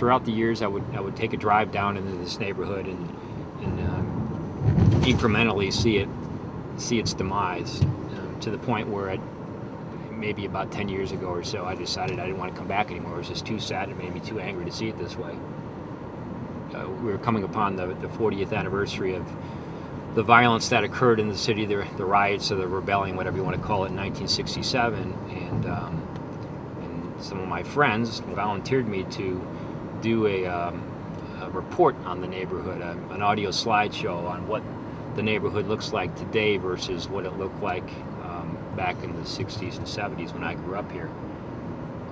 throughout the years, I would take a drive down into this neighborhood and incrementally see its demise, to the point where maybe about 10 years ago or so, I decided I didn't want to come back anymore. It was just too sad. It made me too angry to see it this way. We were coming upon the 40th anniversary of the violence that occurred in the city, the riots or the rebellion, whatever you want to call it, in 1967, and some of my friends volunteered me to do a report on the neighborhood, an audio slideshow on what the neighborhood looks like today versus what it looked like back in the 60s and 70s when I grew up here.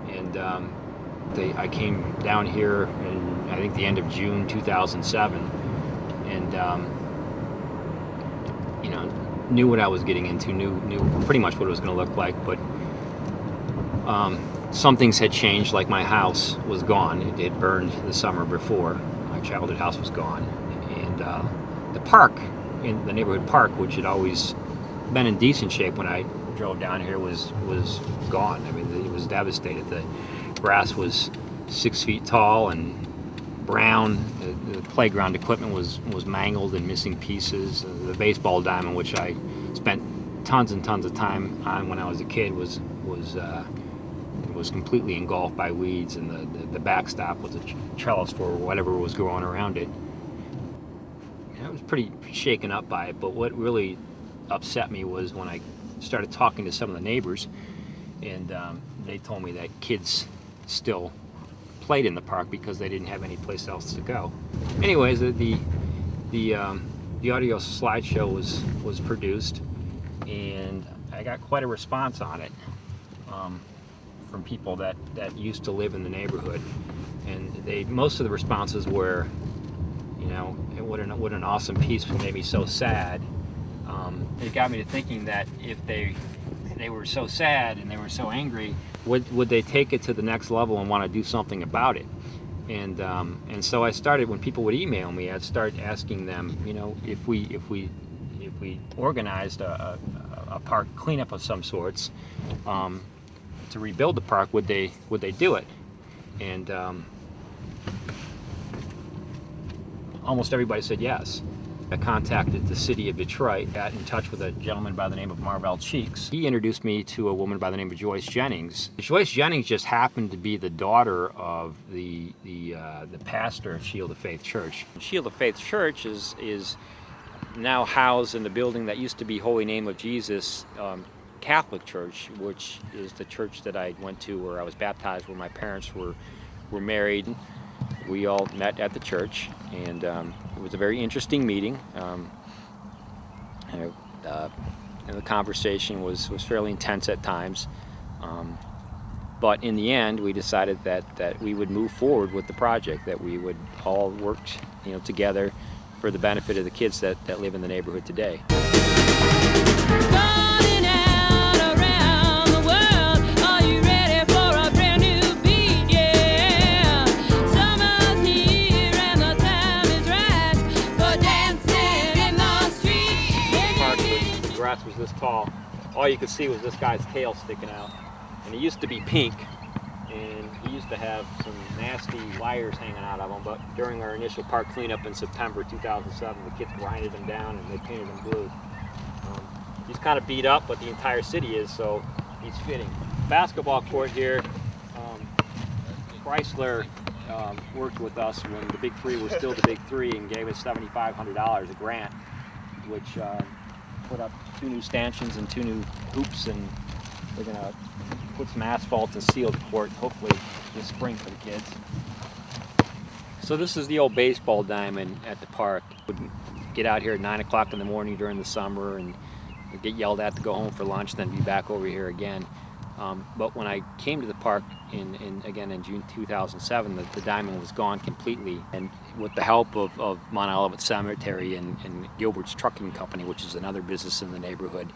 And I came down here in, I think, the end of June 2007, and knew what I was getting into, knew pretty much what it was going to look like, but some things had changed. Like my house was gone. It had burned the summer before. My childhood house was gone, and the park, in the neighborhood park, which had always been in decent shape when I drove down here, was gone. I mean, it was devastated. The grass was 6 feet tall and brown. The playground equipment was mangled and missing pieces. The baseball diamond, which I spent tons and tons of time on when I was a kid, was completely engulfed by weeds, and the backstop was a trellis for whatever was growing around it. I was pretty shaken up by it, but what really upset me was when I started talking to some of the neighbors, and they told me that kids still played in the park because they didn't have any place else to go. Anyways, the audio slideshow was produced, and I got quite a response on it from people that used to live in the neighborhood, and most of the responses were, what an awesome piece, made me so sad. It got me to thinking that if they were so sad and they were so angry, would they take it to the next level and want to do something about it? And so I started, when people would email me, I'd start asking them, if we organized a park cleanup of some sorts, to rebuild the park, would they do it? And almost everybody said yes. I contacted the city of Detroit, got in touch with a gentleman by the name of Marvell Cheeks. He introduced me to a woman by the name of Joyce Jennings. Joyce Jennings just happened to be the daughter of the pastor of Shield of Faith Church. Shield of Faith Church is now housed in the building that used to be Holy Name of Jesus Catholic Church, which is the church that I went to, where I was baptized, where my parents were married. We all met at the church, and it was a very interesting meeting. The conversation was fairly intense at times, but in the end, we decided that we would move forward with the project, that we would all work, together for the benefit of the kids that live in the neighborhood today. Was this tall. All you could see was this guy's tail sticking out, and he used to be pink, and he used to have some nasty wires hanging out of him, but during our initial park cleanup in September 2007, the kids grinded him down and they painted him blue. He's kind of beat up, but the entire city is, so he's fitting. Basketball court here. Chrysler worked with us when the Big Three was still the Big Three, and gave us $7,500, a grant, which put up 2 new stanchions and 2 new hoops, and we're going to put some asphalt and seal the court, hopefully this spring, for the kids. So this is the old baseball diamond at the park. Would get out here at 9 o'clock in the morning during the summer and get yelled at to go home for lunch, then be back over here again. But when I came to the park again in June 2007, the diamond was gone completely. And with the help of Mount Olivet Cemetery and Gilbert's Trucking Company, which is another business in the neighborhood,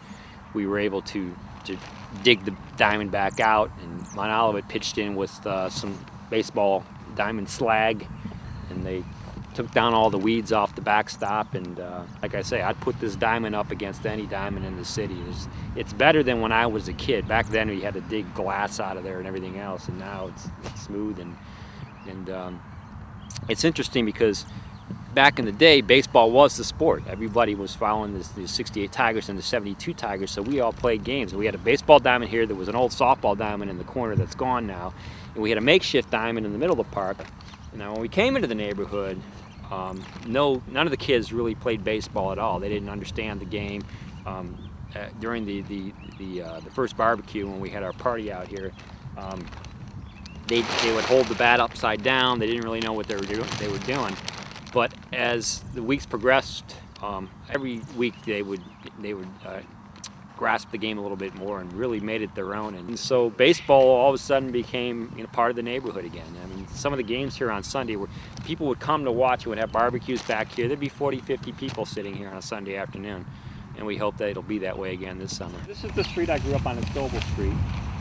we were able to dig the diamond back out. And Mount Olivet pitched in with some baseball diamond slag, and they took down all the weeds off the backstop, and like I say, I'd put this diamond up against any diamond in the city. It's better than when I was a kid. Back then we had to dig glass out of there and everything else, and now it's smooth, and it's interesting because back in the day, baseball was the sport. Everybody was following the 68 Tigers and the 72 Tigers, so we all played games. We had a baseball diamond here. There was an old softball diamond in the corner that's gone now, and we had a makeshift diamond in the middle of the park. Now, when we came into the neighborhood, none of the kids really played baseball at all. They didn't understand the game. During the first barbecue, when we had our party out here, they would hold the bat upside down. They didn't really know what they were doing. But as the weeks progressed, every week they would grasp the game a little bit more and really made it their own. And so baseball all of a sudden became, part of the neighborhood again. I mean, some of the games here on Sunday where people would come to watch and would have barbecues back here. There'd be 40, 50 people sitting here on a Sunday afternoon. And we hope that it'll be that way again this summer. This is the street I grew up on, Noble Street.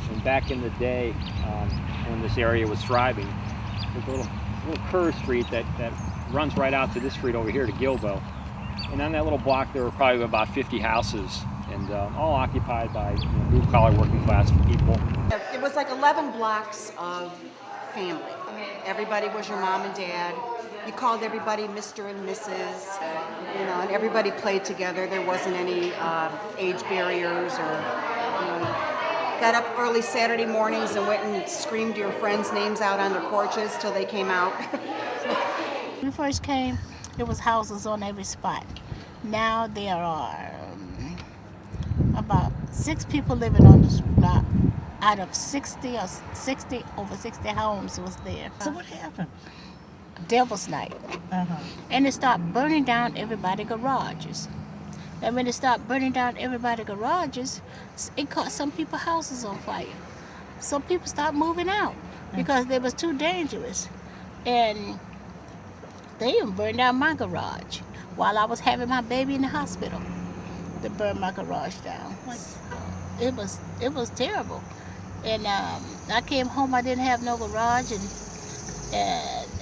And back in the day, when this area was thriving, there's a little curved street that runs right out to this street over here to Gilbo. And on that little block there were probably about 50 houses, and all occupied by blue-collar working class people. It was like 11 blocks of family. Everybody was your mom and dad. You called everybody Mr. and Mrs., and everybody played together. There wasn't any age barriers or, got up early Saturday mornings and went and screamed your friends' names out on their porches till they came out. When we first came, there was houses on every spot. Now there are about 6 people living on this block out of over 60 homes was there. So what happened? Devil's Night. And it started burning down everybody's garages. And when it started burning down everybody's garages, it caught some people's houses on fire. So people started moving out because they was too dangerous. And they even burned down my garage while I was having my baby in the hospital. They burned my garage down. It was terrible. And I came home, I didn't have no garage, and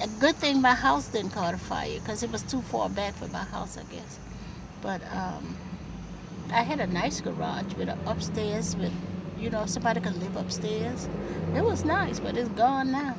a good thing my house didn't caught a fire because it was too far back from my house, I guess. But I had a nice garage with an upstairs with, somebody could live upstairs. It was nice, but it's gone now.